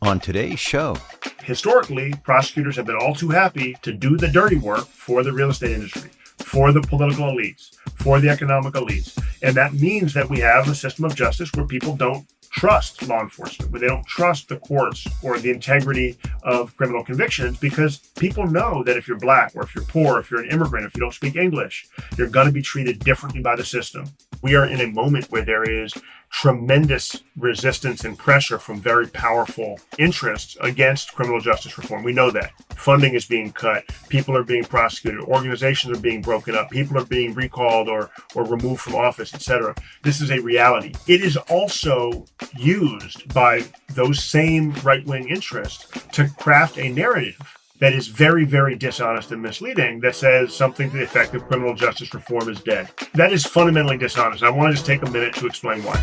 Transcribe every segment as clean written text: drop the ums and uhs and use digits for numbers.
on today's show. Historically, prosecutors have been all too happy to do the dirty work for the real estate industry, for the political elites, for the economic elites. And that means that we have a system of justice where people don't trust law enforcement, where they don't trust the courts or the integrity of criminal convictions, because people know that if you're black or if you're poor, if you're an immigrant, if you don't speak English, you're going to be treated differently by the system. We are in a moment where there is tremendous resistance and pressure from very powerful interests against criminal justice reform. We know that. Funding is being cut. People are being prosecuted. Organizations are being broken up. People are being recalled or removed from office, etc. This is a reality. It is also used by those same right-wing interests to craft a narrative that is very, very dishonest and misleading, that says something to the effect of criminal justice reform is dead. That is fundamentally dishonest. I want to just take a minute to explain why.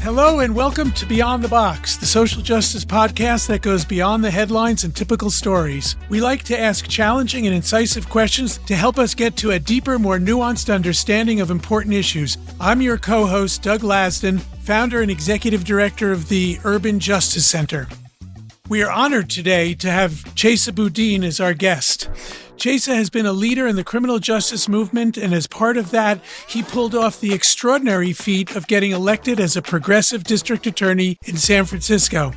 Hello and welcome to Beyond the Box, the social justice podcast that goes beyond the headlines and typical stories. We like to ask challenging and incisive questions to help us get to a deeper, more nuanced understanding of important issues. I'm your co-host, Doug Lasden, founder and executive director of the Urban Justice Center. We are honored today to have Chesa Boudin as our guest. Chesa has been a leader in the criminal justice movement, and as part of that, he pulled off the extraordinary feat of getting elected as a progressive district attorney in San Francisco.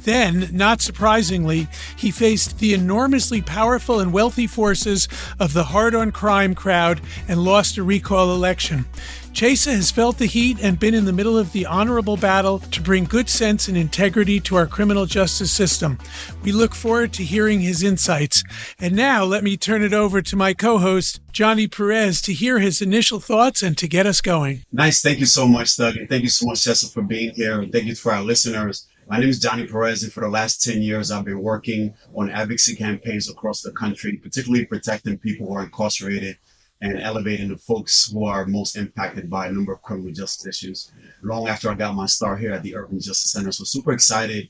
Then, not surprisingly, he faced the enormously powerful and wealthy forces of the hard-on-crime crowd and lost a recall election. Chesa has felt the heat and been in the middle of the honorable battle to bring good sense and integrity to our criminal justice system. We look forward to hearing his insights. And now let me turn it over to my co-host, Johnny Perez, to hear his initial thoughts and to get us going. Nice. Thank you so much, Doug. And thank you so much, Chesa, for being here. And thank you for our listeners. My name is Johnny Perez, and for the last 10 years, I've been working on advocacy campaigns across the country, particularly protecting people who are incarcerated and elevating the folks who are most impacted by a number of criminal justice issues. Long after I got my start here at the Urban Justice Center. So super excited.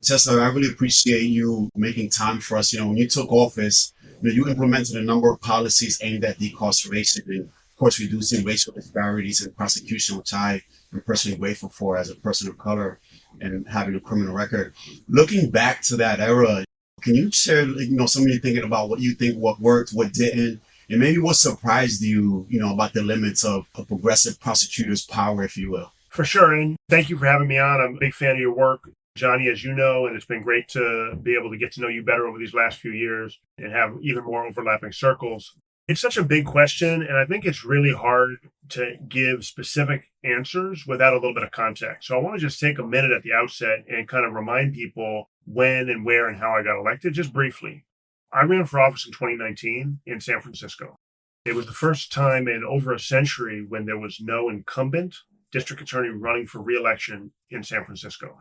Chesa, I really appreciate you making time for us. When you took office, you implemented a number of policies aimed at decarceration and, of course, reducing racial disparities in prosecution, which I am personally grateful for as a person of color and having a criminal record. Looking back to that era, can you share, some of you thinking about what you think, what worked, what didn't, and maybe what surprised you, about the limits of a progressive prosecutor's power, if you will? For sure. And thank you for having me on. I'm a big fan of your work, Johnny, as you know, and it's been great to be able to get to know you better over these last few years and have even more overlapping circles. It's such a big question, and I think it's really hard to give specific answers without a little bit of context. So I want to just take a minute at the outset and kind of remind people when and where and how I got elected, just briefly. I ran for office in 2019 in San Francisco. It was the first time in over a century when there was no incumbent district attorney running for re-election in San Francisco.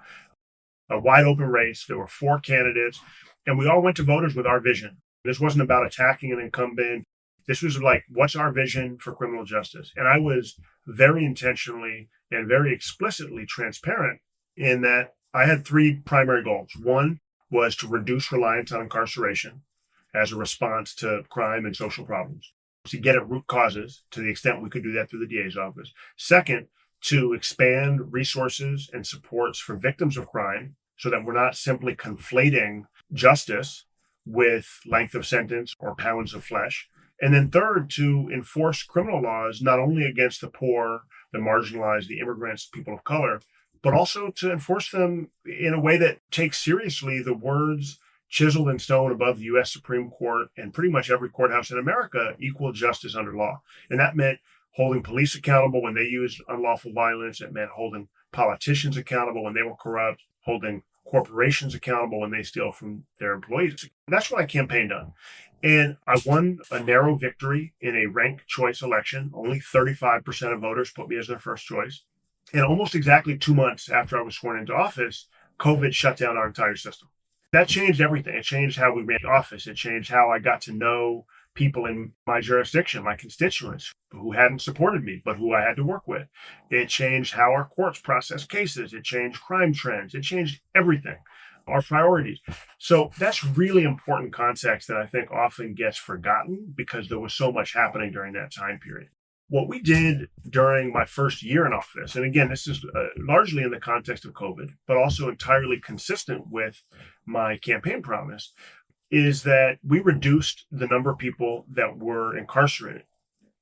A wide open race. There were 4 candidates, and we all went to voters with our vision. This wasn't about attacking an incumbent. This was like, what's our vision for criminal justice? And I was very intentionally and very explicitly transparent in that I had 3 primary goals. One was to reduce reliance on incarceration as a response to crime and social problems, to get at root causes to the extent we could do that through the DA's office. Second, to expand resources and supports for victims of crime so that we're not simply conflating justice with length of sentence or pounds of flesh. And then third, to enforce criminal laws, not only against the poor, the marginalized, the immigrants, people of color, but also to enforce them in a way that takes seriously the words chiseled in stone above the U.S. Supreme Court and pretty much every courthouse in America: equal justice under law. And that meant holding police accountable when they used unlawful violence. It meant holding politicians accountable when they were corrupt, holding corporations accountable when they steal from their employees. That's what I campaigned on. And I won a narrow victory in a ranked choice election. Only 35% of voters put me as their first choice. And almost exactly 2 months after I was sworn into office, COVID shut down our entire system. That changed everything. It changed how we ran the office. It changed how I got to know people in my jurisdiction, my constituents who hadn't supported me, but who I had to work with. It changed how our courts process cases. It changed crime trends. It changed everything, our priorities. So that's really important context that I think often gets forgotten because there was so much happening during that time period. What we did during my first year in office, and again, this is largely in the context of COVID, but also entirely consistent with my campaign promise, is that we reduced the number of people that were incarcerated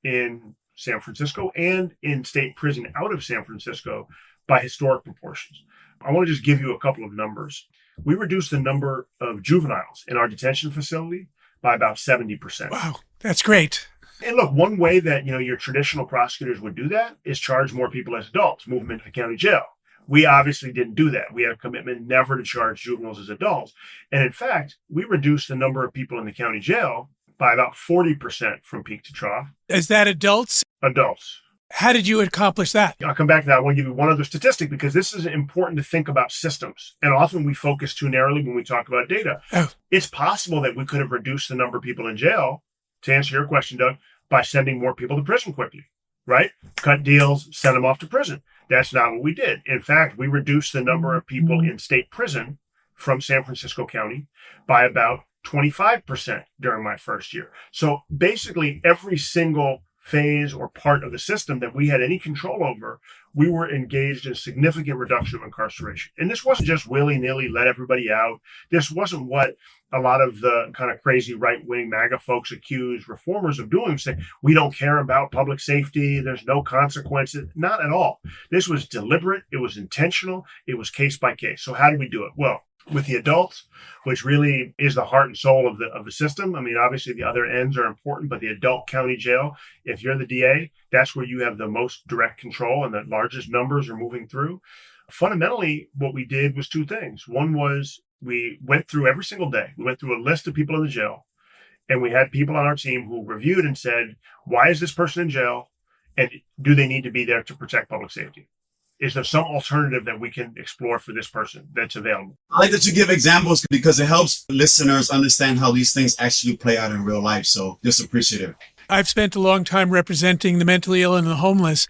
in San Francisco and in state prison out of San Francisco by historic proportions. I want to just give you a couple of numbers. We reduced the number of juveniles in our detention facility by about 70%. Wow, that's great. And look, one way that your traditional prosecutors would do that is charge more people as adults, move them into the county jail. We obviously didn't do that. We had a commitment never to charge juveniles as adults. And in fact, we reduced the number of people in the county jail by about 40% from peak to trough. Is that adults? Adults. How did you accomplish that? I'll come back to that. I want to give you one other statistic because this is important to think about systems. And often we focus too narrowly when we talk about data. Oh. It's possible that we could have reduced the number of people in jail, to answer your question, Doug, by sending more people to prison quickly, right? Cut deals, send them off to prison. That's not what we did. In fact, we reduced the number of people in state prison from San Francisco County by about 25% during my first year. So basically every single phase or part of the system that we had any control over, we were engaged in a significant reduction of incarceration. And this wasn't just willy-nilly let everybody out. This wasn't what a lot of the kind of crazy right-wing MAGA folks accuse reformers of doing, saying, we don't care about public safety, there's no consequences. Not at all. This was deliberate, it was intentional, it was case by case. So how did we do it? Well, with the adults, which really is the heart and soul of the system. I mean, obviously the other ends are important, but the adult county jail, if you're the DA, that's where you have the most direct control and the largest numbers are moving through. Fundamentally, what we did was two things. One was we went through every single day. We went through a list of people in the jail, and we had people on our team who reviewed and said, why is this person in jail? And do they need to be there to protect public safety? Is there some alternative that we can explore for this person that's available? I like that you give examples because it helps listeners understand how these things actually play out in real life. So just appreciative. I've spent a long time representing the mentally ill and the homeless.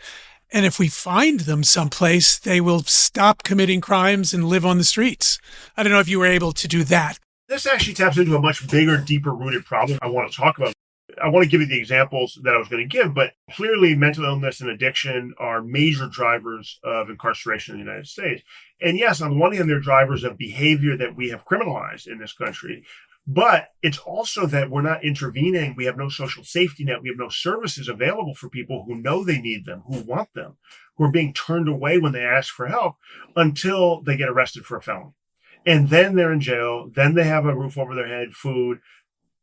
And if we find them someplace, they will stop committing crimes and live on the streets. I don't know if you were able to do that. This actually taps into a much bigger, deeper rooted problem I want to talk about. I want to give you the examples that I was going to give, but clearly mental illness and addiction are major drivers of incarceration in the United States. And yes, on the one hand, they're drivers of behavior that we have criminalized in this country, but it's also that we're not intervening. We have no social safety net. We have no services available for people who know they need them, who want them, who are being turned away when they ask for help until they get arrested for a felony. And then they're in jail. Then they have a roof over their head, food,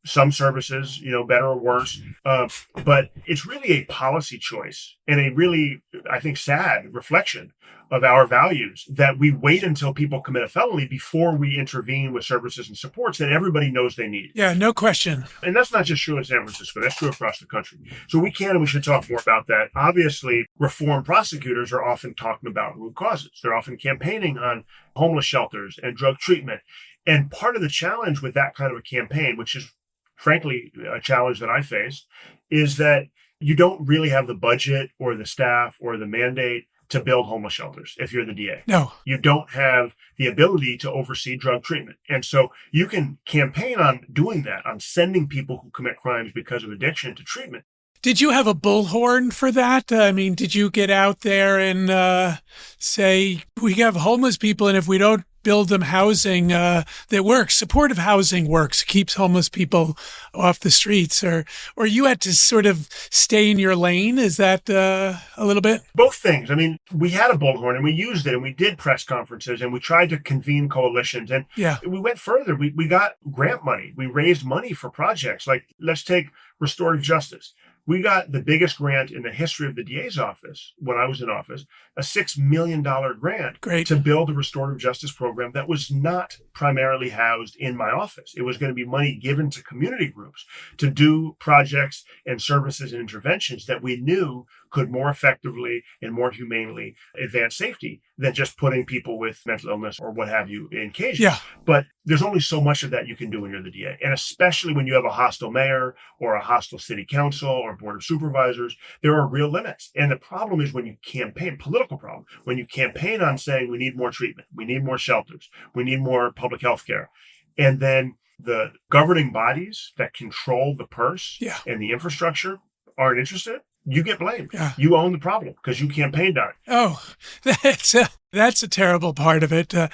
some services, better or worse. But it's really a policy choice and a really, I think, sad reflection of our values that we wait until people commit a felony before we intervene with services and supports that everybody knows they need. Yeah, no question. And that's not just true in San Francisco. That's true across the country. So we can and we should talk more about that. Obviously, reform prosecutors are often talking about root causes. They're often campaigning on homeless shelters and drug treatment. And part of the challenge with that kind of a campaign, which is frankly a challenge that I face, is that you don't really have the budget or the staff or the mandate to build homeless shelters if you're the DA. No. You don't have the ability to oversee drug treatment. And so you can campaign on doing that, on sending people who commit crimes because of addiction to treatment. Did you have a bullhorn for that? I mean, did you get out there and say, we have homeless people, and if we don't build them housing that works, supportive housing works, keeps homeless people off the streets, or you had to sort of stay in your lane? Is that a little bit? Both things. I mean, we had a bullhorn and we used it, and we did press conferences and we tried to convene coalitions, and we went further. We got grant money. We raised money for projects like, let's take restorative justice. We got the biggest grant in the history of the DA's office when I was in office, a $6 million grant to build a restorative justice program that was not primarily housed in my office. It was going to be money given to community groups to do projects and services and interventions that we knew could more effectively and more humanely advance safety than just putting people with mental illness or what have you in cages. Yeah. But there's only so much of that you can do when you're the DA. And especially when you have a hostile mayor or a hostile city council or board of supervisors, there are real limits. And the problem is when you campaign, political problem, when you campaign on saying we need more treatment, we need more shelters, we need more public health care, and then the governing bodies that control the purse and the infrastructure aren't interested, you get blamed. Yeah. You own the problem because you campaigned on it. Oh, that's a terrible part of it. I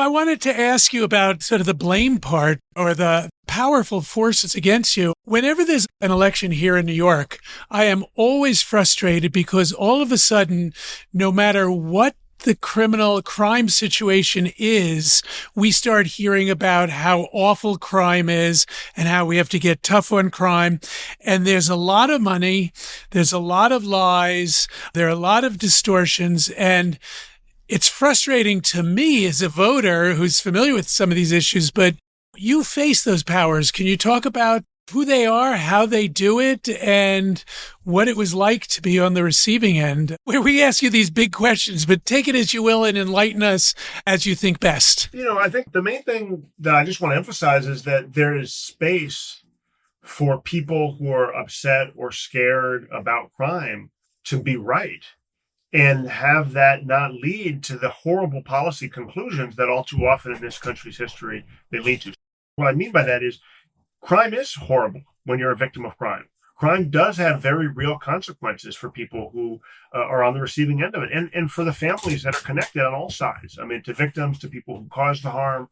wanted to ask you about sort of the blame part or the powerful forces against you. Whenever there's an election here in New York, I am always frustrated because all of a sudden, no matter what the criminal crime situation is, we start hearing about how awful crime is and how we have to get tough on crime. And there's a lot of money. There's a lot of lies. There are a lot of distortions. And it's frustrating to me as a voter who's familiar with some of these issues, but you face those powers. Can you talk about who they are, how they do it, and what it was like to be on the receiving end? Where we ask you these big questions, but take it as you will and enlighten us as you think best. I think the main thing that I just want to emphasize is that there is space for people who are upset or scared about crime to be right and have that not lead to the horrible policy conclusions that all too often in this country's history they lead to. What I mean by that is crime is horrible when you're a victim of crime. Crime does have very real consequences for people who are on the receiving end of it and for the families that are connected on all sides. I mean, to victims, to people who caused the harm.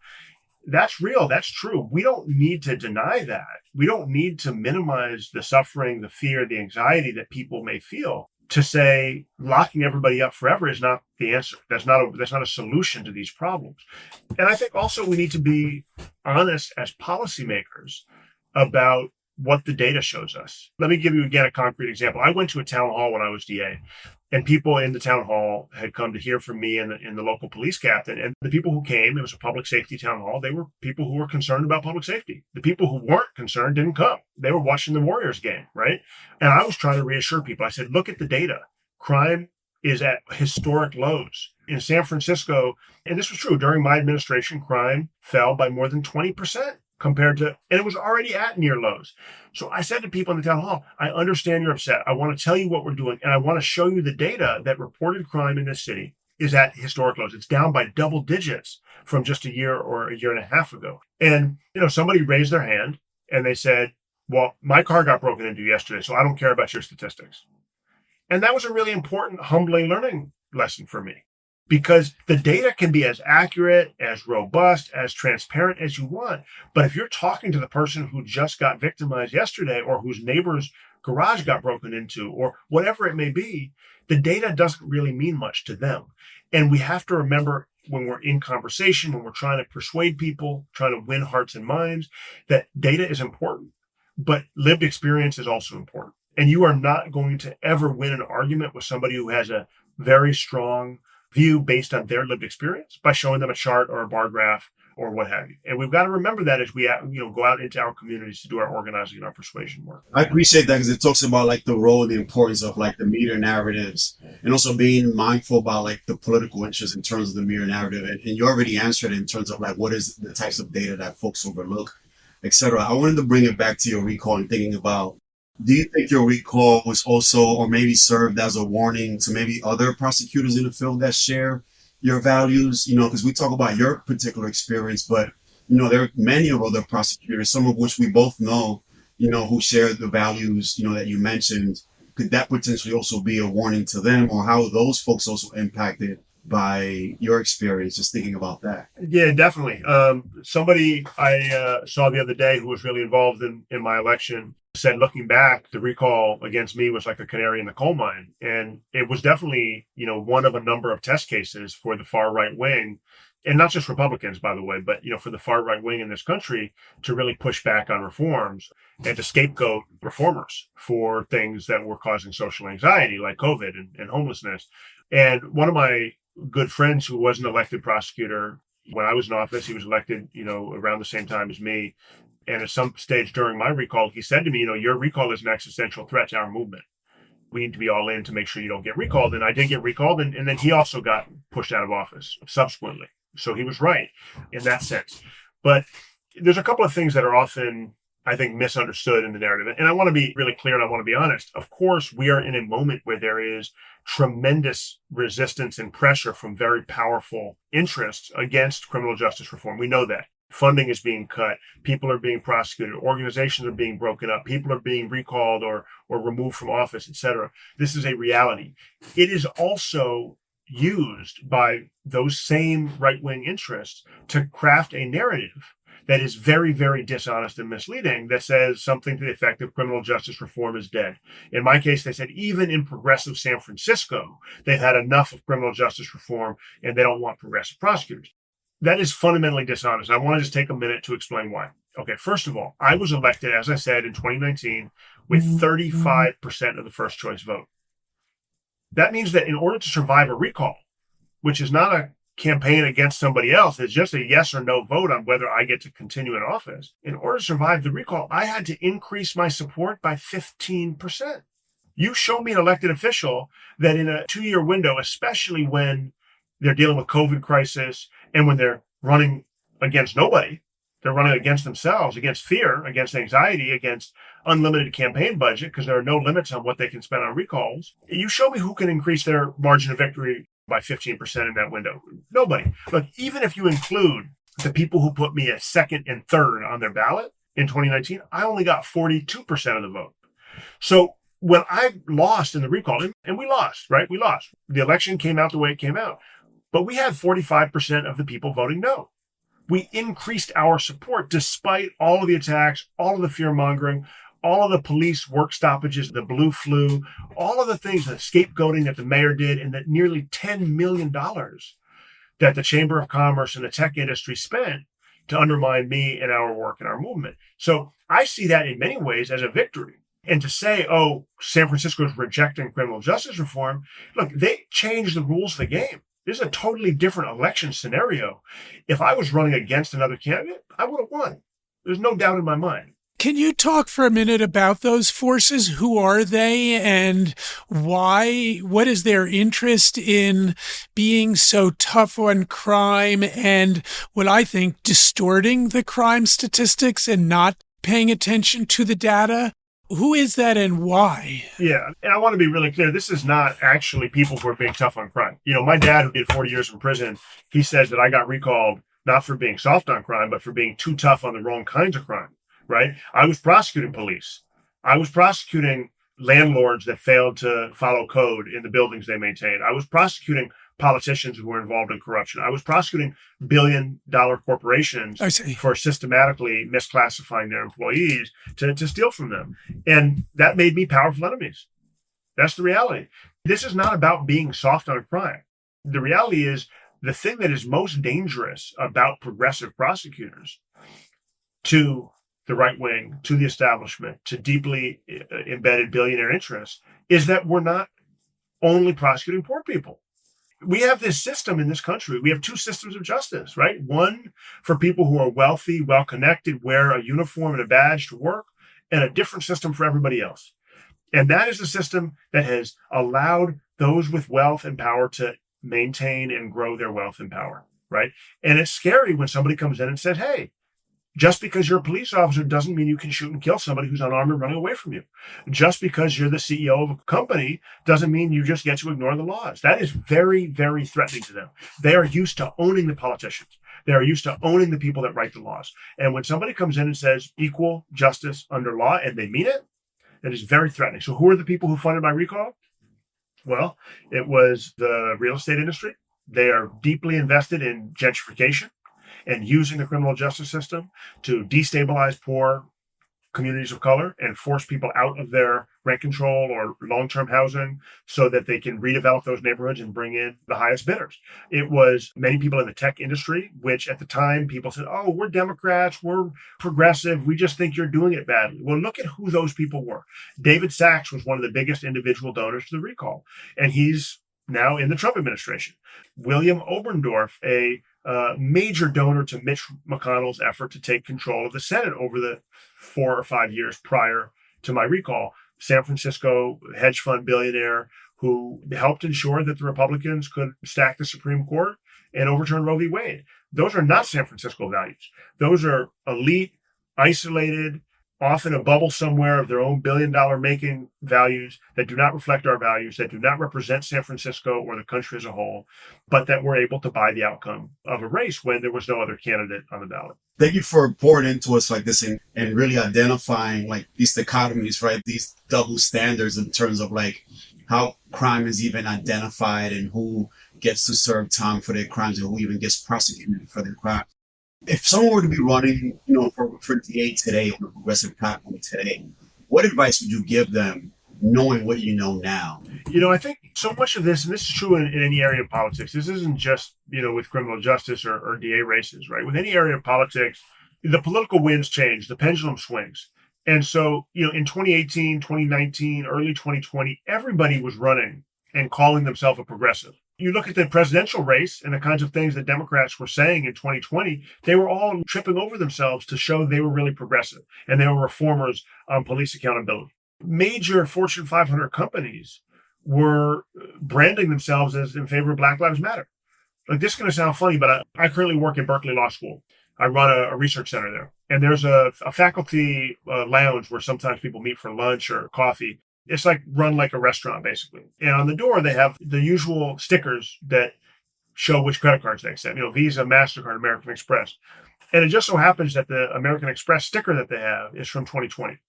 That's real. That's true. We don't need to deny that. We don't need to minimize the suffering, the fear, the anxiety that people may feel. To say locking everybody up forever is not the answer. That's not a solution to these problems. And I think also we need to be honest as policymakers about what the data shows us. Let me give you again a concrete example. I went to a town hall when I was DA, and people in the town hall had come to hear from me and the local police captain. And the people who came, it was a public safety town hall. They were people who were concerned about public safety. The people who weren't concerned didn't come. They were watching the Warriors game, right? And I was trying to reassure people. I said, look at the data. Crime is at historic lows. In San Francisco, and this was true during my administration, crime fell by more than 20%. And it was already at near lows. So I said to people in the town hall, I understand you're upset. I want to tell you what we're doing. And I want to show you the data that reported crime in this city is at historic lows. It's down by double digits from just a year or a year and a half ago. And, somebody raised their hand and they said, well, my car got broken into yesterday, so I don't care about your statistics. And that was a really important, humbling learning lesson for me. Because the data can be as accurate, as robust, as transparent as you want. But if you're talking to the person who just got victimized yesterday or whose neighbor's garage got broken into or whatever it may be, the data doesn't really mean much to them. And we have to remember when we're in conversation, when we're trying to persuade people, trying to win hearts and minds, that data is important, but lived experience is also important. And you are not going to ever win an argument with somebody who has a very strong view based on their lived experience by showing them a chart or a bar graph or what have you. And we've got to remember that as we go out into our communities to do our organizing and our persuasion work. I appreciate that because it talks about the role and the importance of the media narratives and also being mindful about the political interest in terms of the media narrative. And you already answered it in terms of what is the types of data that folks overlook, etc. I wanted to bring it back to your recall and thinking about, do you think your recall was also, or maybe served as a warning to maybe other prosecutors in the field that share your values? Because we talk about your particular experience, but, there are many of other prosecutors, some of which we both know, who share the values, that you mentioned. Could that potentially also be a warning to them, or how are those folks also impacted by your experience? Just thinking about that. Yeah, definitely. Somebody I saw the other day who was really involved in my election said, looking back, the recall against me was like a canary in the coal mine. And it was definitely, one of a number of test cases for the far right wing, and not just Republicans, by the way, but, for the far right wing in this country to really push back on reforms and to scapegoat reformers for things that were causing social anxiety like COVID and homelessness. And one of my good friends who was an elected prosecutor when I was in office, he was elected, around the same time as me. And at some stage during my recall, he said to me, your recall is an existential threat to our movement. We need to be all in to make sure you don't get recalled. And I did get recalled. And then he also got pushed out of office subsequently. So he was right in that sense. But there's a couple of things that are often, I think, misunderstood in the narrative. And I want to be really clear and I want to be honest. Of course, we are in a moment where there is tremendous resistance and pressure from very powerful interests against criminal justice reform. We know that. Funding is being cut. People are being prosecuted. Organizations are being broken up. People are being recalled or removed from office, etc. This is a reality. It is also used by those same right-wing interests to craft a narrative that is very, very dishonest and misleading, that says something to the effect of criminal justice reform is dead. In my case, they said even in progressive San Francisco, they've had enough of criminal justice reform and they don't want progressive prosecutors. That is fundamentally dishonest. I want to just take a minute to explain why. Okay, first of all, I was elected, as I said, in 2019 with 35% of the first choice vote. That means that in order to survive a recall, which is not a campaign against somebody else, it's just a yes or no vote on whether I get to continue in office. In order to survive the recall, I had to increase my support by 15%. You show me an elected official that in a 2-year window, especially when they're dealing with COVID crisis and when they're running against nobody, they're running against themselves, against fear, against anxiety, against unlimited campaign budget, because there are no limits on what they can spend on recalls. You show me who can increase their margin of victory by 15% in that window. Nobody. Look, even if you include the people who put me as second and third on their ballot in 2019, I only got 42% of the vote. So when I lost in the recall, and we lost, right? We lost. The election came out the way it came out. But we had 45% of the people voting no. We increased our support despite all of the attacks, all of the fear mongering, all of the police work stoppages, the blue flu, all of the things, the scapegoating that the mayor did, and that nearly $10 million that the Chamber of Commerce and the tech industry spent to undermine me and our work and our movement. So I see that in many ways as a victory. And to say, oh, San Francisco is rejecting criminal justice reform, look, they changed the rules of the game. This is a totally different election scenario. If I was running against another candidate, I would have won. There's no doubt in my mind. Can you talk for a minute about those forces? Who are they and why? What is their interest in being so tough on crime and what I think distorting the crime statistics and not paying attention to the data? Who is that and why? Yeah, and I want to be really clear. This is not actually people who are being tough on crime. You know, my dad, who did 40 years in prison, he says that I got recalled not for being soft on crime, but for being too tough on the wrong kinds of crime, right? I was prosecuting police. I was prosecuting landlords that failed to follow code in the buildings they maintained. I was prosecuting politicians who were involved in corruption. I was prosecuting billion-dollar corporations for systematically misclassifying their employees to steal from them. And that made me powerful enemies. That's the reality. This is not about being soft on crime. The reality is the thing that is most dangerous about progressive prosecutors to the right wing, to the establishment, to deeply embedded billionaire interests is that we're not only prosecuting poor people. We have this system in this country. We have two systems of justice, right? One for people who are wealthy, well-connected, wear a uniform and a badge to work, and a different system for everybody else. And that is a system that has allowed those with wealth and power to maintain and grow their wealth and power, right? And it's scary when somebody comes in and says, hey, just because you're a police officer doesn't mean you can shoot and kill somebody who's unarmed and running away from you. Just because you're the CEO of a company doesn't mean you just get to ignore the laws. That is very, very threatening to them. They are used to owning the politicians. They are used to owning the people that write the laws. And when somebody comes in and says equal justice under law, and they mean it, that is very threatening. So who are the people who funded my recall? Well, it was the real estate industry. They are deeply invested in gentrification and using the criminal justice system to destabilize poor communities of color and force people out of their rent control or long-term housing so that they can redevelop those neighborhoods and bring in the highest bidders. It was many people in the tech industry, which at the time people said, oh, we're Democrats, we're progressive, we just think you're doing it badly. Well, look at who those people were. David Sachs was one of the biggest individual donors to the recall, and he's now in the Trump administration. William Oberndorf, a major donor to Mitch McConnell's effort to take control of the Senate over the 4 or 5 years prior to my recall. San Francisco hedge fund billionaire who helped ensure that the Republicans could stack the Supreme Court and overturn Roe v. Wade. Those are not San Francisco values. Those are elite, isolated, off in a bubble somewhere of their own billion-dollar making values that do not reflect our values, that do not represent San Francisco or the country as a whole, but that were able to buy the outcome of a race when there was no other candidate on the ballot. Thank you for pouring into us like this and really identifying like these dichotomies, right? These double standards in terms of like how crime is even identified and who gets to serve time for their crimes and who even gets prosecuted for their crimes. If someone were to be running, for DA today on a progressive platform today, what advice would you give them knowing what you know now? I think so much of this, and this is true in any area of politics, this isn't just, with criminal justice or DA races, right? With any area of politics, the political winds change, the pendulum swings. And so, in 2018, 2019, early 2020, everybody was running and calling themselves a progressive. You look at the presidential race and the kinds of things that Democrats were saying in 2020, they were all tripping over themselves to show they were really progressive and they were reformers on police accountability. Major Fortune 500 companies were branding themselves as in favor of Black Lives Matter. Like, this is going to sound funny, but I currently work at Berkeley Law School. I run a research center there, and there's a faculty lounge where sometimes people meet for lunch or coffee. It's like run like a restaurant, basically. And on the door, they have the usual stickers that show which credit cards they accept, Visa, MasterCard, American Express. And it just so happens that the American Express sticker that they have is from 2020.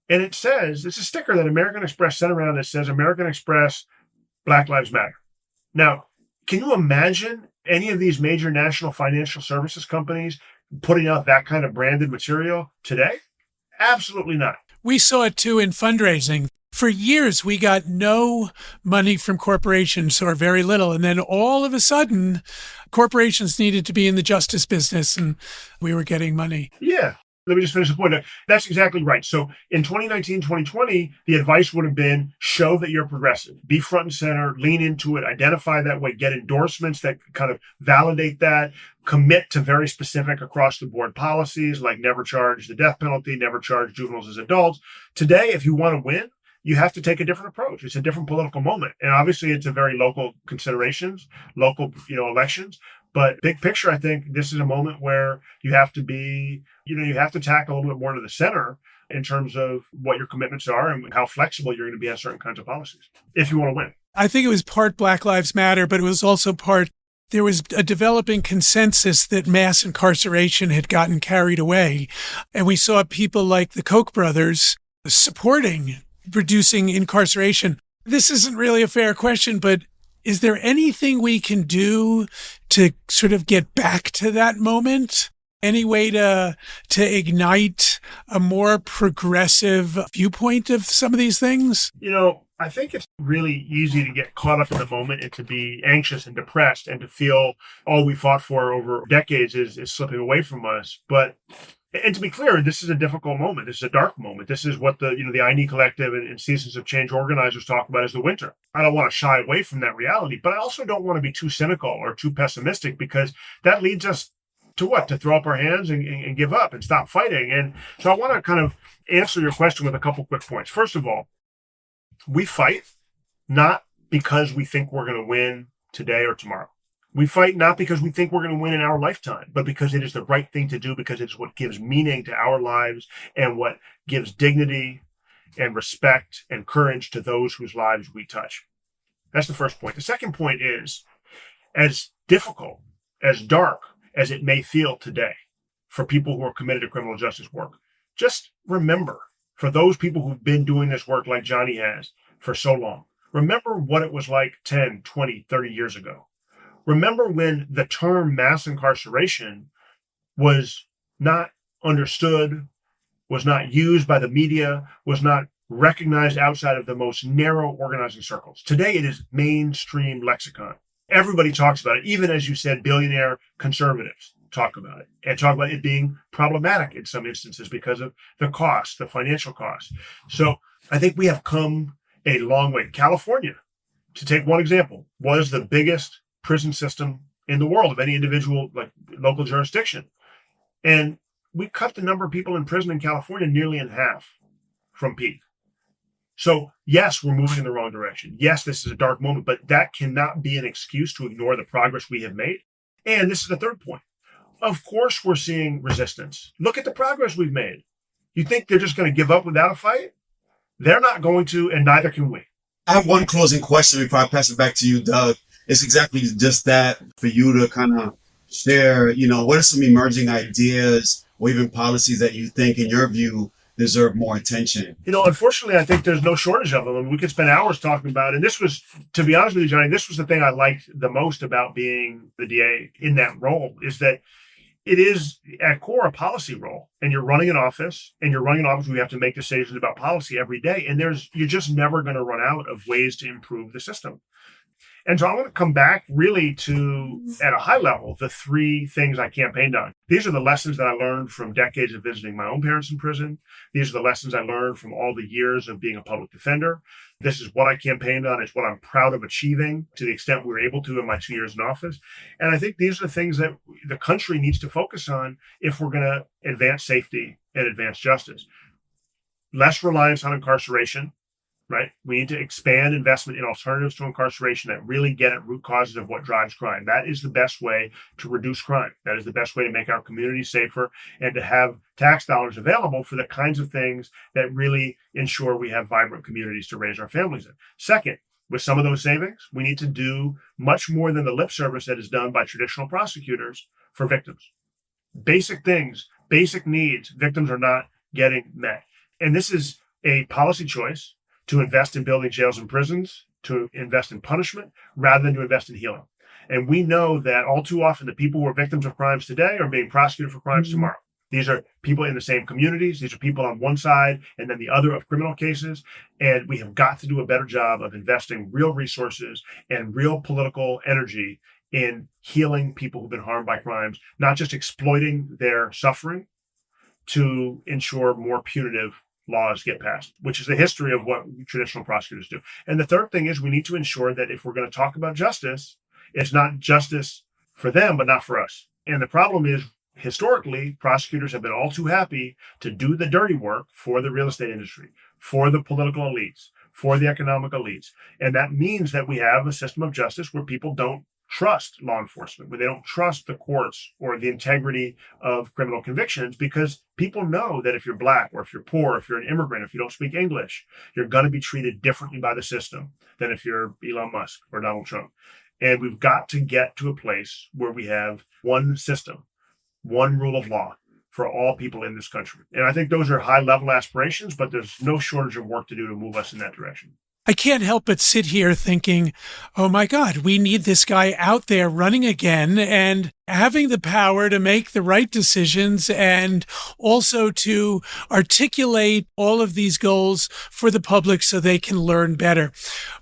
And it says, it's a sticker that American Express sent around that says American Express, Black Lives Matter. Now, can you imagine any of these major national financial services companies putting out that kind of branded material today? Absolutely not. We saw it too in fundraising. For years, we got no money from corporations or very little. And then all of a sudden, corporations needed to be in the justice business and we were getting money. Yeah. Let me just finish the point. That's exactly right. So in 2019, 2020, the advice would have been show that you're progressive, be front and center, lean into it, identify that way, get endorsements that kind of validate that, commit to very specific across the board policies like never charge the death penalty, never charge juveniles as adults. Today, if you want to win, you have to take a different approach. It's a different political moment. And obviously it's a very local considerations, local, elections. But big picture, I think this is a moment where you have to be, you have to tack a little bit more to the center in terms of what your commitments are and how flexible you're going to be on certain kinds of policies if you want to win. I think it was part Black Lives Matter, but it was also part, there was a developing consensus that mass incarceration had gotten carried away. And we saw people like the Koch brothers supporting reducing incarceration. This isn't really a fair question, but is there anything we can do to sort of get back to that moment? Any way to ignite a more progressive viewpoint of some of these things? I think it's really easy to get caught up in the moment and to be anxious and depressed and to feel all we fought for over decades is slipping away from us. And to be clear, this is a difficult moment. This is a dark moment. This is what the I.N.E. Collective and Seasons of Change organizers talk about as the winter. I don't want to shy away from that reality, but I also don't want to be too cynical or too pessimistic because that leads us to what? To throw up our hands and give up and stop fighting. And so I want to kind of answer your question with a couple quick points. First of all, we fight not because we think we're going to win today or tomorrow. We fight not because we think we're going to win in our lifetime, but because it is the right thing to do, because it's what gives meaning to our lives and what gives dignity and respect and courage to those whose lives we touch. That's the first point. The second point is, as difficult, as dark as it may feel today for people who are committed to criminal justice work, just remember, for those people who've been doing this work like Johnny has for so long, remember what it was like 10, 20, 30 years ago. Remember when the term mass incarceration was not understood, was not used by the media, was not recognized outside of the most narrow organizing circles. Today, it is mainstream lexicon. Everybody talks about it, even as you said, billionaire conservatives talk about it and talk about it being problematic in some instances because of the cost, the financial cost. So I think we have come a long way. California, to take one example, was the biggest prison system in the world of any individual like local jurisdiction. And we cut the number of people in prison in California nearly in half from peak. So yes, we're moving in the wrong direction. Yes, this is a dark moment, but that cannot be an excuse to ignore the progress we have made. And this is the third point. Of course, we're seeing resistance. Look at the progress we've made. You think they're just going to give up without a fight? They're not going to, and neither can we. I have one closing question before I pass it back to you, Doug. It's exactly just that, for you to kind of share, what are some emerging ideas or even policies that you think, in your view, deserve more attention? Unfortunately, I think there's no shortage of them. I mean, we could spend hours talking about it. And this was, to be honest with you, Johnny, this was the thing I liked the most about being the DA in that role, is that it is at core a policy role, and you're running an office, where you have to make decisions about policy every day. And you're just never going to run out of ways to improve the system. And so I want to come back really to, at a high level, the three things I campaigned on. These are the lessons that I learned from decades of visiting my own parents in prison. These are the lessons I learned from all the years of being a public defender. This is what I campaigned on. It's what I'm proud of achieving to the extent we were able to in my 2 years in office. And I think these are the things that the country needs to focus on if we're going to advance safety and advance justice. Less reliance on incarceration. Right? We need to expand investment in alternatives to incarceration that really get at root causes of what drives crime. That is the best way to reduce crime. That is the best way to make our communities safer and to have tax dollars available for the kinds of things that really ensure we have vibrant communities to raise our families in. Second, with some of those savings, we need to do much more than the lip service that is done by traditional prosecutors for victims. Basic things, basic needs, victims are not getting met. And this is a policy choice to invest in building jails and prisons, to invest in punishment, rather than to invest in healing. And we know that all too often the people who are victims of crimes today are being prosecuted for crimes tomorrow. These are people in the same communities. These are people on one side and then the other of criminal cases. And we have got to do a better job of investing real resources and real political energy in healing people who've been harmed by crimes, not just exploiting their suffering to ensure more punitive laws get passed, which is the history of what traditional prosecutors do. And the third thing is we need to ensure that if we're going to talk about justice, it's not justice for them, but not for us. And the problem is, historically, prosecutors have been all too happy to do the dirty work for the real estate industry, for the political elites, for the economic elites. And that means that we have a system of justice where people don't trust law enforcement, where they don't trust the courts or the integrity of criminal convictions, because people know that if you're Black or if you're poor, if you're an immigrant, if you don't speak English, you're going to be treated differently by the system than if you're Elon Musk or Donald Trump. And we've got to get to a place where we have one system, one rule of law for all people in this country. And I think those are high-level aspirations, but there's no shortage of work to do to move us in that direction. I can't help but sit here thinking, oh my God, we need this guy out there running again and having the power to make the right decisions and also to articulate all of these goals for the public so they can learn better.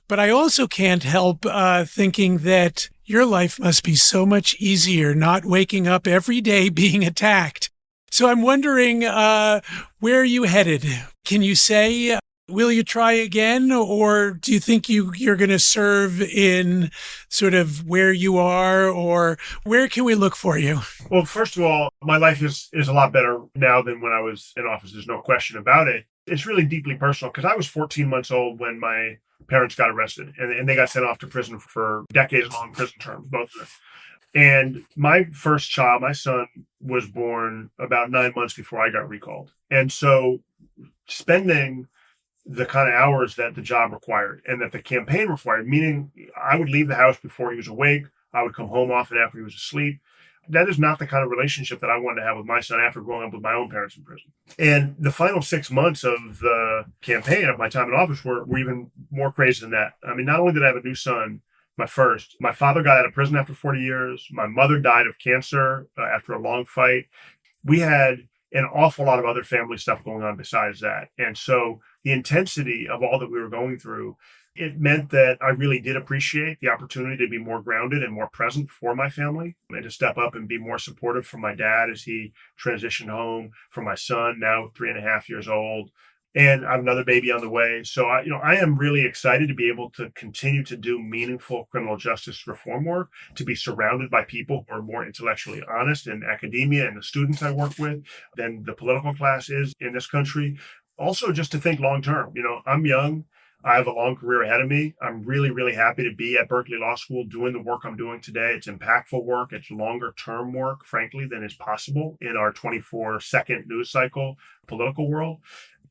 But I also can't help thinking that your life must be so much easier not waking up every day being attacked. So I'm wondering, where are you headed? Can you say, will you try again, or do you think you're going to serve in sort of where you are, or where can we look for you? Well, first of all, my life is a lot better now than when I was in office. There's no question about it. It's really deeply personal because I was 14 months old when my parents got arrested and they got sent off to prison for decades-long prison terms, both of them. And my first child, my son, was born about 9 months before I got recalled. And so spending the kind of hours that the job required and that the campaign required, meaning I would leave the house before he was awake, I would come home often after he was asleep. That is not the kind of relationship that I wanted to have with my son after growing up with my own parents in prison. And the final 6 months of the campaign, of my time in office, were even more crazy than that. I mean, not only did I have a new son, my father got out of prison after 40 years. My mother died of cancer after a long fight. We had an awful lot of other family stuff going on besides that. And so the intensity of all that we were going through, it meant that I really did appreciate the opportunity to be more grounded and more present for my family and to step up and be more supportive for my dad as he transitioned home, for my son, now 3.5 years old. And I have another baby on the way. So I am really excited to be able to continue to do meaningful criminal justice reform work, to be surrounded by people who are more intellectually honest in academia and the students I work with than the political class is in this country. Also, just to think long term. I'm young. I have a long career ahead of me. I'm really, really happy to be at Berkeley Law School doing the work I'm doing today. It's impactful work. It's longer term work, frankly, than is possible in our 24-second news cycle political world.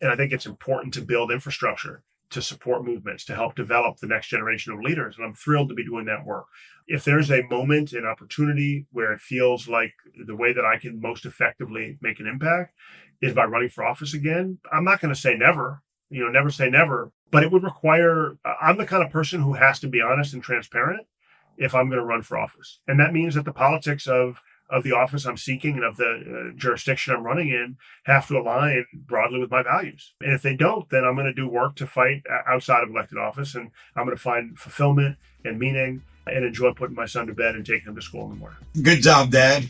And I think it's important to build infrastructure to support movements, to help develop the next generation of leaders. And I'm thrilled to be doing that work. If there's a moment, an opportunity where it feels like the way that I can most effectively make an impact is by running for office again, I'm not going to say never. Never say never, but it would require, I'm the kind of person who has to be honest and transparent if I'm going to run for office. And that means that the politics of the office I'm seeking and of the jurisdiction I'm running in have to align broadly with my values. And if they don't, then I'm going to do work to fight outside of elected office, and I'm going to find fulfillment and meaning and enjoy putting my son to bed and taking him to school in the morning. Good job, Dad.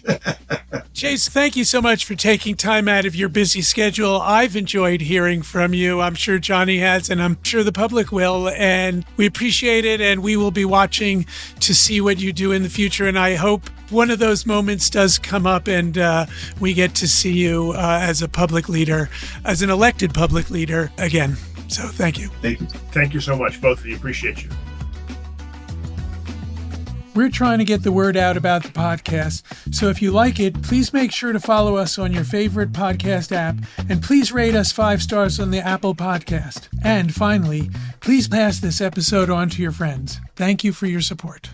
Chase, thank you so much for taking time out of your busy schedule. I've enjoyed hearing from you. I'm sure Johnny has, and I'm sure the public will. And we appreciate it, and we will be watching to see what you do in the future. And I hope one of those moments does come up and we get to see you as a public leader, as an elected public leader again. So thank you. Thank you. Thank you so much, both of you. Appreciate you. We're trying to get the word out about the podcast, so if you like it, please make sure to follow us on your favorite podcast app, and please rate us 5 stars on the Apple Podcast. And finally, please pass this episode on to your friends. Thank you for your support.